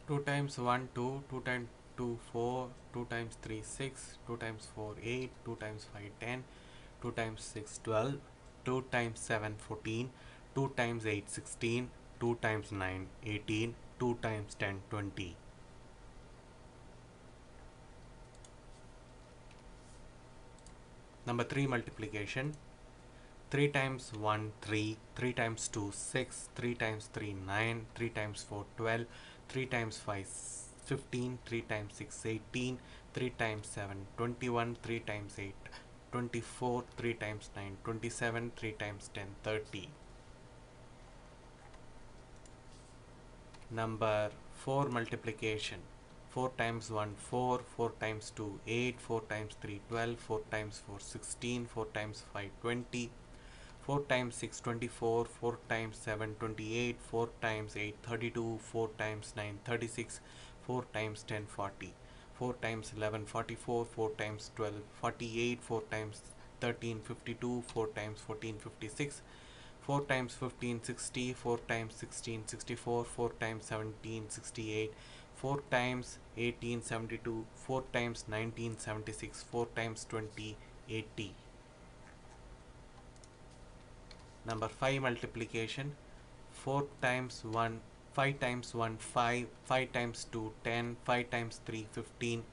2 times 1 2, 2 times 2 4, 2 times 3 6, 2 times 4 8, 2 times 5 10, 2 times 6 12, 2 times 7 14, 2 times 8 16, 2 times 9 18, 2 times 10 20. Number 3 multiplication. 3 times 1 3, 3 times 2 6, 3 times 3 9, 3 times 4 12, 3 times 5 15, 3 times 6 18, 3 times 7 21, 3 times 8 24, 3 times 9 27, 3 times 10 30. Number 4 multiplication. 4 times 1 4, 4 times 2 8, 4 times 3 12, 4 times 4 16, 4 times 5 20, 4 times 6 24, 4 times 7 28, 4 times 8 32, 4 times 9 36, 4 times 10 40, 4 times 11 44, 4 times 12 48, 4 times 13 52, 4 times 14 56, 4 times 15 60, 4 times 16 64, 4 times 17 68, 4 times 18 72, 4 times 19 76, 4 times 20 80. Number 5 multiplication. 4 times 1 5 times 1 5, 5 times 2 10, 5 times 3 15,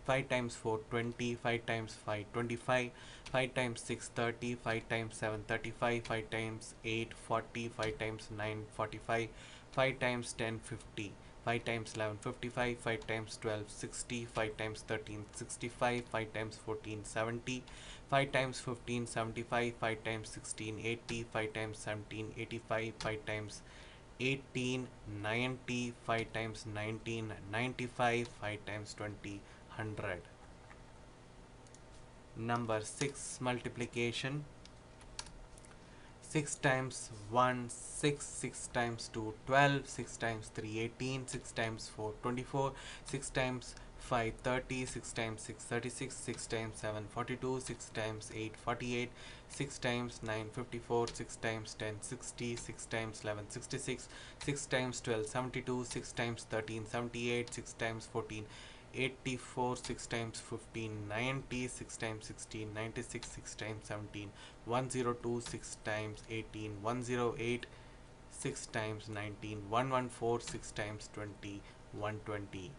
5 times 4 20, 5 times 5 25, 5 times 6 30, 5 times 7 35, 5 times 8 40, 5 times 9 45, 5 times 10 50, 5 times 11 55, 5 times 12 60, 5 times 13 65, 5 times 14 70, 5 times 15 75, 5 times 16 80, 5 times 17 85, 5 times 18 90, 5 times 19 95, 5 times 20 100. Number 6 multiplication. 6 times 1 6, 6 times 2 12, 6 times 3 18, 6 times 4 24, 6 times 5 30, 6 times 6 36, 6 times 7 42, 6 times 8 48, 6 times 9 54, 6 times 10 60, 6 times 11 66, 6 times 12 72, 6 times 13 78, 6 times 14 84, 6 times 15 90, 6 times 16 96, 6 times 17 102, 6 times 18 108, 6 times 19 114, 6 times 20 120.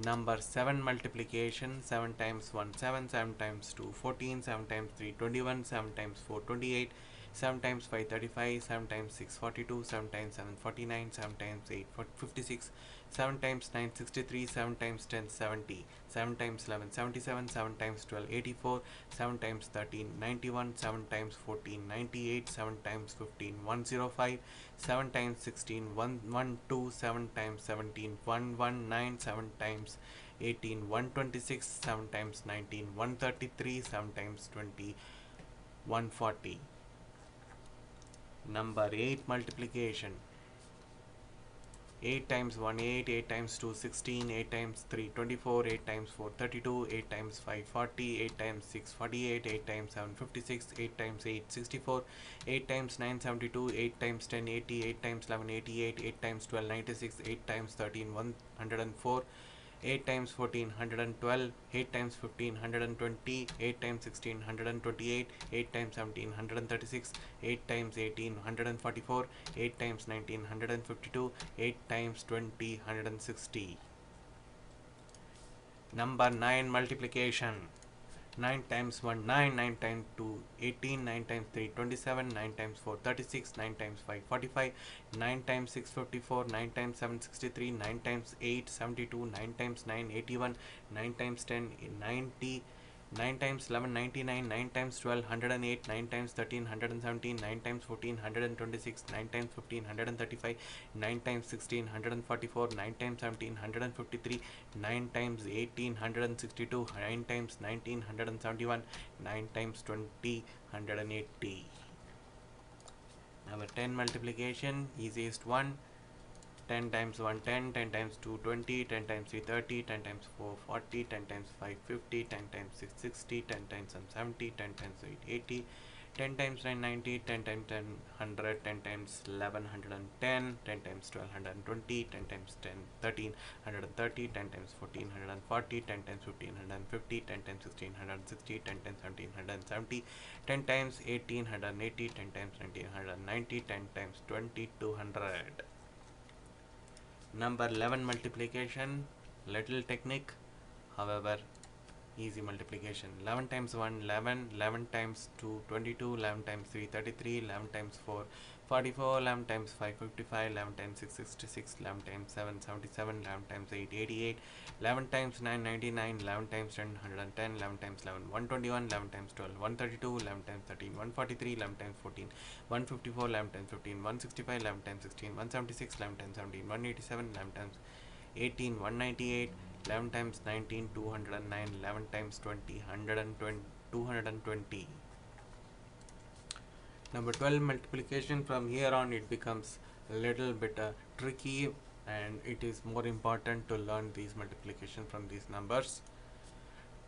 Number 7 multiplication. 7 times 1 7, 7 times 2 14, 7 times 3 21, 7 times 4 28, 7 times 5 35, 7 times 6 42, 7 times 7 49, 7 times 8 56, 7 times 9 63, 7 times 10 70, 7 times 11 77, 7 times 12 84, 7 times 13 91, 7 times 14 98, 7 times 15 105, 7 times 16 112, 7 times 17 119, 7 times 18 126, 7 times 19 133, 7 times 20 140. Number 8 multiplication. 8 times 1 8, 8 times 2 16, 8 times 3 24, 8 times 4 32, 8 times 5 40, 8 times 6 48, 8 times 7 56, 8 times 8 64, 8 times 9 72, 8 times 10 80, 8 times 11 88, 8 times 12 96, 8 times 13 104, 8 times 14 112, 8 times 15 120, 8 times 16 128, 8 times 17 136, 8 times 18 144, 8 times 19 152, 8 times 20 160. Number 9 multiplication. 9 times 1 9, 9 times 2 18, 9 times 3 27, 9 times 4 36, 9 times 5 45, 9 times 6 54, 9 times 7 63, 9 times 8 72, 9 times 9 81, 9 times 10 90, 9 times 11 99, 9 times 12 108, 9 times 13 117, 9 times 14 126, 9 times 15 135, 9 times 16 144, 9 times 17 153, 9 times 18 162, 9 times 19 171, 9 times 20 180. Number 10 multiplication, easiest one. 10 times 1 10, 10 times 2 20, 10 times 3 30, 10 times 4 40, 10 times 5 50, 10 times 6 60, 10 times 7 70, 10 times 8 80, 10 times 9 90, 10 times 10 100, 10 times 11 110, 10 times 12 120, 10 times 10 13 130, 10 times 14 140, 10 times 15 150, 10 times 16 160, 10 times 17 170, 10 times 18 180, 10 times 19 190, 10 times 20 200. Number 11 multiplication, little technique, however easy multiplication. 11 times 1 11, 11 times 2 22, 11 times 3 33, 11 times 4 44, 11 times 5 55, 11 times 6 66, 11 times 7 77, 11 times 8 88, 11 times 9 99, 11 times 10 110, 11 times 11 121, 11 times 12 132, 11 times 13 143, 11 times 14 154, 11 times 15 165, 11 times 16 176, 11 times 17 187, 11 times 18 198, 11 times 19 209, 11 times 20 120 220. Number 12 multiplication, from here on it becomes a little bit tricky, and it is more important to learn these multiplication from these numbers.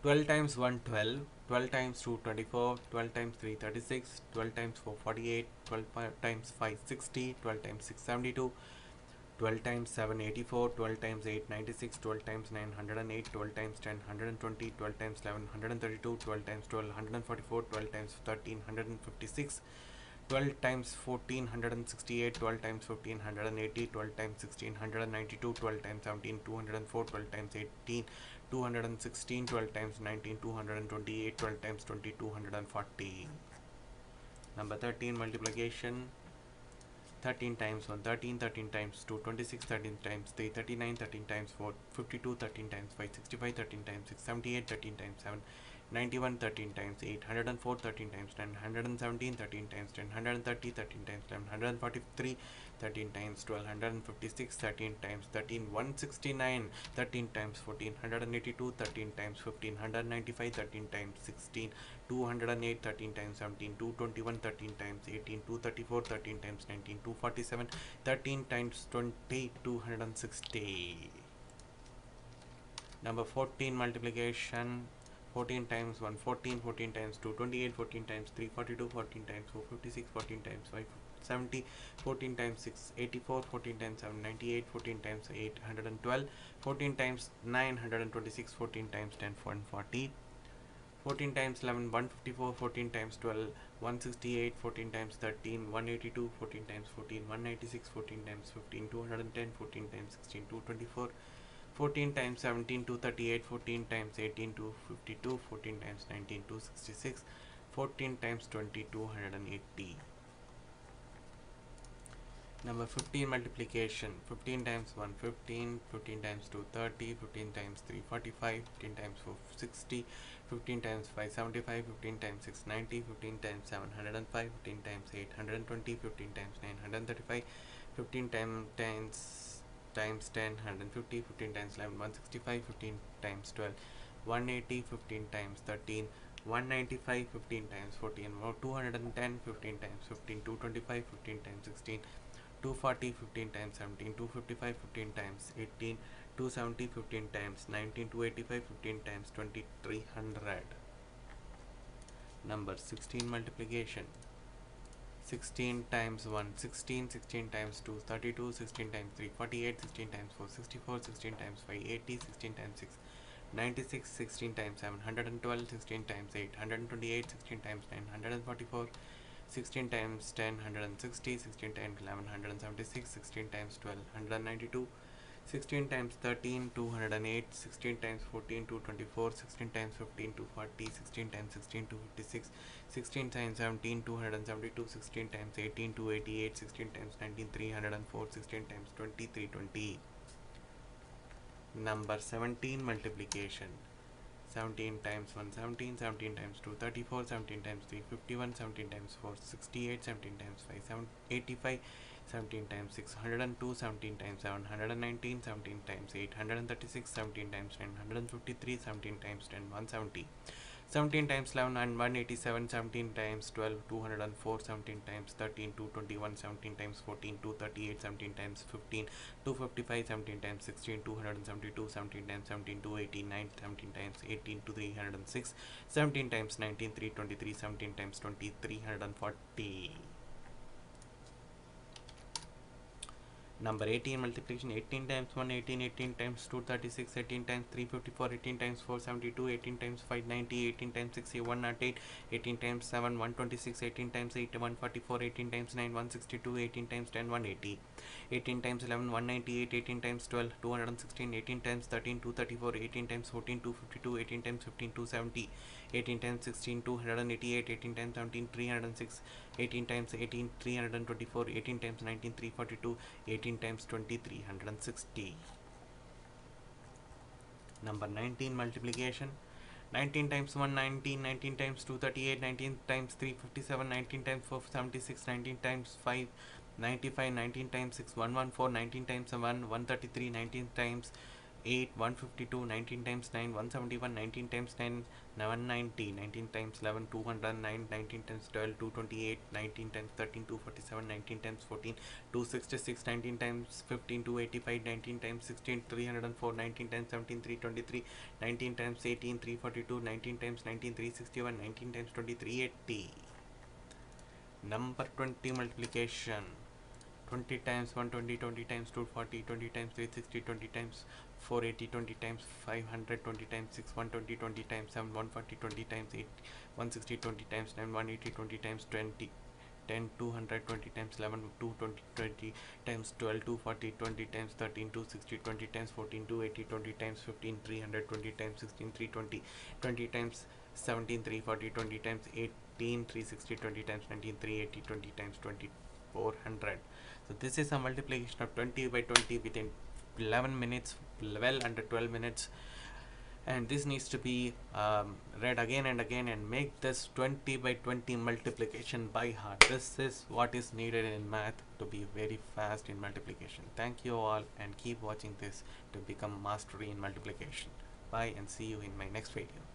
12 times 1 12, 12 times 2 24, 12 times 3 36, 12 times 4 48, 12 times 5 60, 12 times 6 72, 12 times 7 84, 12 times 8 96, 12 times 9 108, 12 times 10 120, 12 times 11 132, 12 times 12 144, 12 times 13 156, 12 times 14 168, 12 times 15 180, 12 times 16 192, 12 times 17 204, 12 times 18 216, 12 times 19 228, 12 times 20 240. Number 13 multiplication, 13 times 1 13, 13 times 2 26, 13 times 3 39, 13 times 4 52, 13 times 5 65, 13 times 6 78, 13 times 7 91, 13 times 8 104, 13 times 10 117, 13 times 10 130, 13 times 11 143, 13 times 12 156, 13 times 13 169, 13 times 14 182, 13 times 15 195, 13 times 16 208, 13 times 17 221, 13 times 18 234, 13 times 19 247, 13 times 20 260. Number 14 multiplication, 14 times 1 14, 14 times 2 28, 14 times 3 42, 14 times 4 56, 14 times 5 70, 14 times 6 84, 14 times 7 98, 14 times 8 112, 14 times 9 126, 14 times 10 140, 14 times 11 154, 14 times 12 168, 14 times 13 182, 14 times 14 196, 14 times 15 210, 14 times 16 224, 14 times 17 238, 14 times 18 252, 14 times 19 266, 14 times 20 280. Number 15 multiplication, 15 times 1 15, 15 times 2 30, 15 times 3 45, 15 times 4 60, 15 times 5 75, 15 times 6 90, 15 times 7 105, 15 times 8 120, 15 times 9 135, 15 times 10 150, 15 times 11 165, 15 times 12 180, 15 times 13 195, 15 times 14 210, 15 times 15 225, 15 times 16 240, 15 times 17 255, 15 times 18 270, 15 times 19 285, 15 times 20 300. Number 16 multiplication, 16 times 1 16, 16 times 2 32, 16 times 3 48, 16 times 4 64, 16 times 5 80, 16 times 6 96, 16 times 7 112, 16 times 8 128, 16 times 9 144, 16 times 10 160, 16 times 11 176, 16 times 12 192, 16 times 13 208, 16 times 14 224, 16 times 15 240, 16 times 16 256, 16 times 17 272, 16 times 18 288, 16 times 19 304, 16 times 20 320. Number 17 multiplication, 17 times 1 17, 17 times 2 34, 17 times 3 51, 17 times 4 68, 17 times 5 85, 17 times 6 102, 17 times 7 119, 17 times 8 136, 17 times 9 153, 17 times 10 170, 17 times 11 and 187, 17 times 12 204, 17 times 13 221, 17 times 14 238, 17 times 15 255, 17 times 16 272, 17 times 17 289, 17 times 18 to 306, 17 times 19 323, 17 times 20 340. Number 18 multiplication: 18 times 1 18, 18 times 2 36, 18 times 3 54, 18 times 4 72, 18 times 5 90, 18 times 6 108, 18 times 7 126, 18 times 8 144, 18 times 9 162, 18 times 10 180, 18 times 11 198, 18 times 12 216, 18 times 13 234, 18 times 14 252, 18 times 15 270, 18 times 16 288, 18 times 17 306, 18 times 18 324, 18 times 19 342, 18 times 20 360. Number 19 multiplication: 19 times 1 19, 19 times 2 38, 19 times 3 57, 19 times 4 76, 19 times 5 95, 19 times 6 114, 19 times 1 133, 19 times 8 152, 19 times 9 171, 19 times 10 190, 19 times 11 209, 19 times 12 228, 19 times 13 247, 19 times 14 266, 19 times 15 285, 19 times 16 304, 19 times 17 323, 19 times 18 342, 19 times 19 361, 19 times 20 380. Number 20 multiplication: 20 times 120, 20 times 240, 20 times 360, 20 times 480, 20 times 500, 20 times 6 120, 20 times 7 140, 20 times 8 160, 20 times 9 180, 20 times 20 10 200, 20 times 11 220, 20 times 12 240, 20 times 13 260, 20 times 14 280, 20 times 15 300, 20 times 16 320, 20 times 17 340, 20 times 18 360, 20 times 19 380, 20 times 20 400. So this is a multiplication of 20 by 20 within 11 minutes, well under 12 minutes, and this needs to be read again and again and make this 20 by 20 multiplication by heart. This is what is needed in math to be very fast in multiplication. Thank you all and keep watching this to become mastery in multiplication. Bye and see you in my next video.